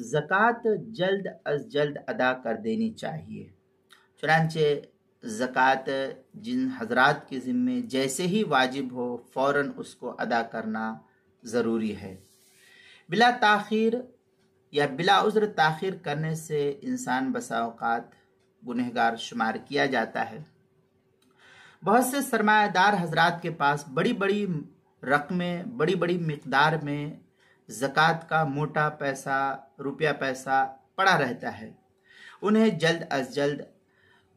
زکوٰۃ جلد از جلد ادا کر دینی چاہیے۔ چنانچہ زکوٰۃ جن حضرات کے ذمے جیسے ہی واجب ہو فوراً اس کو ادا کرنا ضروری ہے۔ بلا تاخیر یا بلا عذر تاخیر کرنے سے انسان بسا اوقات گنہگار شمار کیا جاتا ہے۔ بہت سے سرمایہ دار حضرات کے پاس بڑی بڑی رقمیں، بڑی بڑی مقدار میں زکوٰۃ کا موٹا پیسہ، روپیہ پیسہ پڑا رہتا ہے۔ انہیں جلد از جلد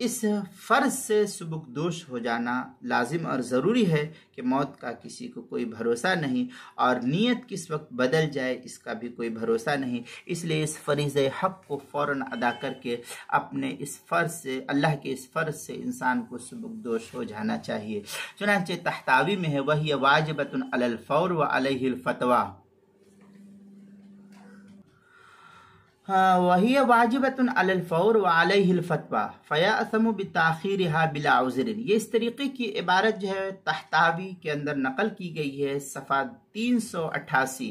اس فرض سے سبکدوش ہو جانا لازم اور ضروری ہے کہ موت کا کسی کو کوئی بھروسہ نہیں، اور نیت کس وقت بدل جائے اس کا بھی کوئی بھروسہ نہیں۔ اس لیے اس فریضہ حق کو فوراً ادا کر کے اپنے اس فرض سے، اللہ کے اس فرض سے انسان کو سبکدوش ہو جانا چاہیے۔ چنانچہ تحتاوی میں ہے وَهِيَ وَاجِبَةٌ عَلَى الْفَوْرِ وَعَلَيْهِ الْفَتْوَىٰ، وَهِيَ وَاجِبَةٌ عَلَى الْفَوْرِ وَعَلَيْهِ الْفَتْوَىٰ فَيَأْثَمُ بِتَأْخِيرِهَا بِلَا عُذْرٍ۔ یہ اس طریقے کی عبارت جو ہے تحتاوی کے اندر نقل کی گئی ہے، صفحہ 388،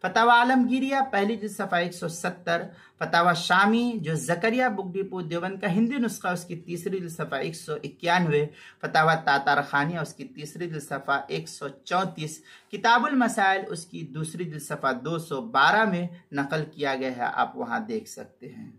فتاوی عالمگیریہ پہلی جلد صفحہ 170، فتاوی شامی جو زکریا بک ڈپو دیوبند کا ہندی نسخہ اس کی تیسری جلد صفحہ 191، فتاوی تاتارخانیہ اس کی تیسری جلد صفحہ 134، کتاب المسائل اس کی دوسری جلد صفحہ 212 میں نقل کیا گیا ہے، آپ وہاں دیکھ سکتے ہیں۔